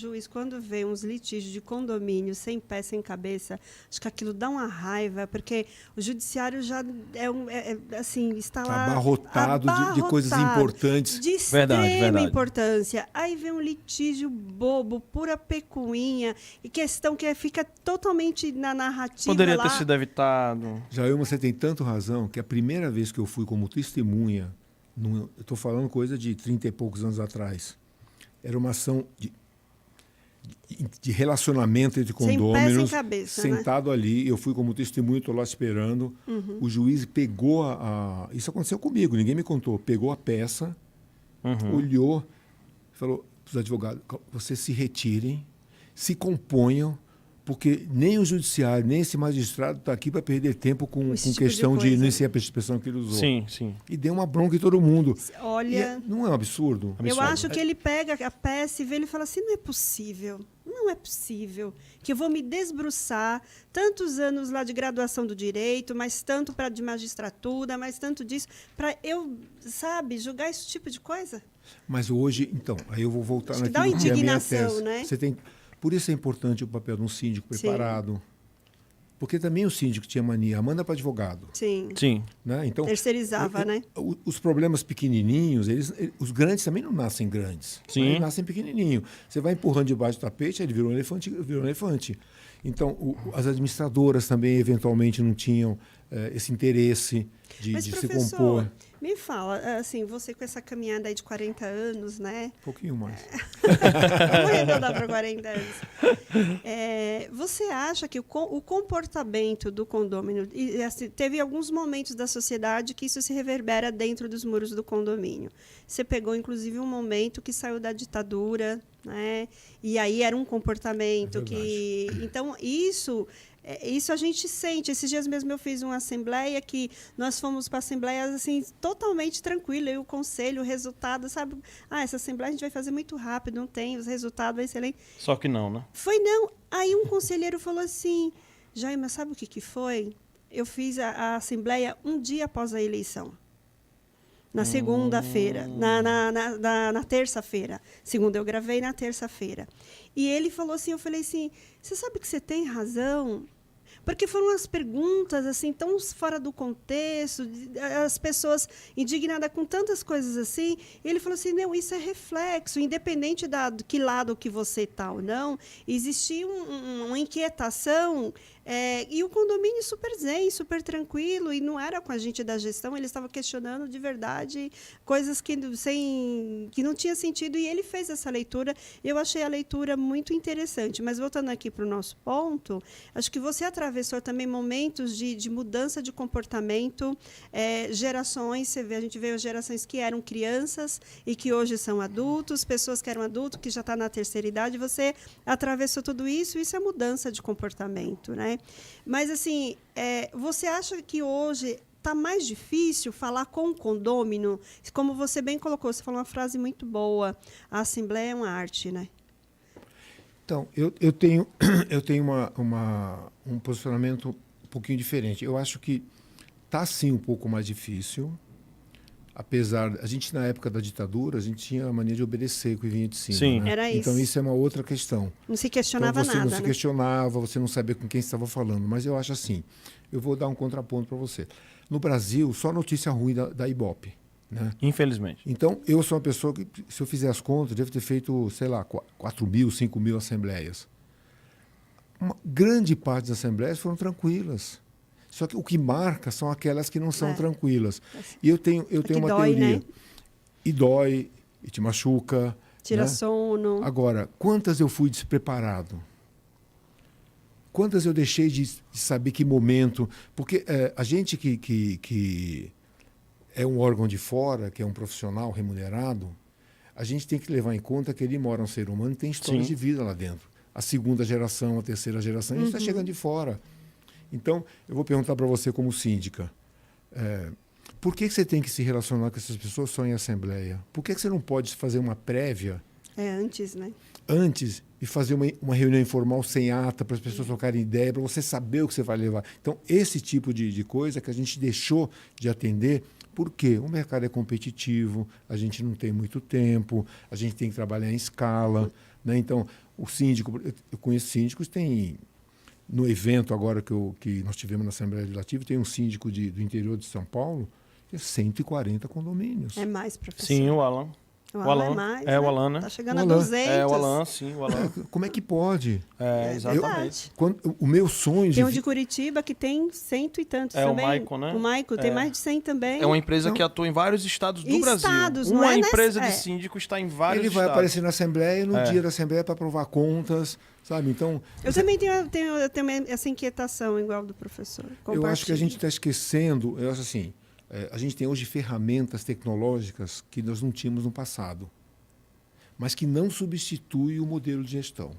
juiz, quando vê uns litígios de condomínio sem pé, sem cabeça, acho que aquilo dá uma raiva, porque o judiciário já assim, está lá abarrotado de coisas importantes. De extrema importância. Aí vem um litígio bobo, pura pecuinha, e questão que fica totalmente na narrativa. Poderia lá. ter sido evitado. Jailma, você tem tanto razão que a primeira vez que eu fui como testemunha, eu estou falando coisa de 30 e poucos anos atrás, era uma ação de relacionamento entre condôminos, sem pé, sem cabeça, sentado, né? Ali, eu fui como testemunha, estou lá esperando, o juiz pegou isso aconteceu comigo, ninguém me contou, pegou a peça, olhou, falou para os advogados, vocês se retirem, se componham, porque nem o judiciário, nem esse magistrado está aqui para perder tempo com questão de não sei a expressão que ele usou. Sim, sim. E deu uma bronca em todo mundo. Olha, não é um absurdo? Eu acho que ele pega a peça e vê ele fala assim, não é possível que eu vou me desbruçar tantos anos lá de graduação do direito, mas tanto para de magistratura, mas tanto disso, para eu, julgar esse tipo de coisa? Mas hoje, então, aí eu vou voltar naquilo que dá uma indignação, né? Você tem... Por isso é importante o papel de um síndico preparado. Sim. Porque também o síndico tinha mania, manda para advogado. Sim. Né? Então, terceirizava, né? Os problemas pequenininhos, os grandes também não nascem grandes. Sim. Eles nascem pequenininho. Você vai empurrando debaixo do tapete, ele virou um elefante. Então, as administradoras também, eventualmente, não tinham esse interesse de se compor. Me fala, assim, você com essa caminhada aí de 40 anos, né? Um pouquinho mais. Vamos arredondar para 40 anos. Você acha que o comportamento do condômino... assim, teve alguns momentos da sociedade que isso se reverbera dentro dos muros do condomínio. Você pegou, inclusive, um momento que saiu da ditadura, né? E aí era um comportamento que... Então, isso a gente sente. Esses dias mesmo eu fiz uma assembleia que nós fomos para assembleias assim, totalmente tranquila, e o conselho, o resultado, sabe? Essa assembleia a gente vai fazer muito rápido, não tem, os resultados vai excelente. Só que não, né? Foi não. Aí um conselheiro falou assim, Jaima, sabe o que foi? Eu fiz a assembleia um dia após a eleição. Na segunda-feira, na terça-feira. Segunda eu gravei, na terça-feira. E ele falou assim, eu falei assim, você sabe que você tem razão? Porque foram umas perguntas assim, tão fora do contexto, as pessoas indignadas com tantas coisas assim. E ele falou assim, não, isso é reflexo, independente do que lado que você está ou não, existia uma inquietação. E o condomínio super zen, super tranquilo, e não era com a gente da gestão, ele estava questionando de verdade coisas que não tinha sentido, e ele fez essa leitura. Eu achei a leitura muito interessante. Mas voltando aqui para o nosso ponto, acho que você atravessou também momentos de mudança de comportamento, gerações, a gente vê gerações que eram crianças e que hoje são adultos, pessoas que eram adultos, que já estão na terceira idade, você atravessou tudo isso, isso é mudança de comportamento, né? Mas, assim, você acha que hoje está mais difícil falar com o condômino? Como você bem colocou, você falou uma frase muito boa, a assembleia é uma arte, né? Então, eu tenho um posicionamento um pouquinho diferente. Eu acho que está, sim, um pouco mais difícil. Apesar, a gente na época da ditadura, a gente tinha a mania de obedecer com o que vinha de cima. Sim. Né? Era isso. Então isso é uma outra questão. Não se questionava então, você nada, não se questionava, você não sabia com quem estava falando. Mas eu acho assim, eu vou dar um contraponto para você. No Brasil, só notícia ruim da Ibope. Né? Infelizmente. Então, eu sou uma pessoa que, se eu fizer as contas, devo ter feito, sei lá, 4.000, 5.000 assembleias. Uma grande parte das assembleias foram tranquilas. Só que o que marca são aquelas que não são tranquilas. E eu tenho uma teoria. Né? E dói, e te machuca. Tira né? sono. Agora, quantas eu fui despreparado? Quantas eu deixei de saber que momento... Porque a gente que é um órgão de fora, que é um profissional remunerado, a gente tem que levar em conta que ele mora um ser humano e tem histórias de vida lá dentro. A segunda geração, a terceira geração, a gente está chegando de fora. Então, eu vou perguntar para você como síndica, por que você tem que se relacionar com essas pessoas só em assembleia? Por que você não pode fazer uma prévia? Antes, né? Antes, e fazer uma reunião informal sem ata, para as pessoas trocarem ideia, para você saber o que você vai levar. Então, esse tipo de coisa que a gente deixou de atender, porque o mercado é competitivo, a gente não tem muito tempo, a gente tem que trabalhar em escala, Né? Então, o síndico, eu conheço síndicos, tem... No evento agora que nós tivemos na Assembleia Legislativa, tem um síndico do interior de São Paulo, tem 140 condomínios. É mais, professor. Sim, o Alan. O Alan é mais, o Alan, né? Tá chegando O a Alan. 200. É, o Alan, sim, o Alan. Como é que pode? É, É exatamente. verdade. O meu sonho Tem um de Curitiba que tem 100 e tantos É o também. Maicon, né? O Maicon tem É. mais de 100 também. É uma empresa Não. que atua em vários estados do Estados, Brasil. não Uma é nessa- empresa é. de síndico está em vários Ele vai estados. aparecer na Assembleia no É. dia da Assembleia para aprovar contas, sabe? Então, Eu também tenho essa inquietação igual do professor. eu acho que a gente Compartilho. está esquecendo, eu acho assim, a gente tem hoje ferramentas tecnológicas que nós não tínhamos no passado, mas que não substitui o modelo de gestão.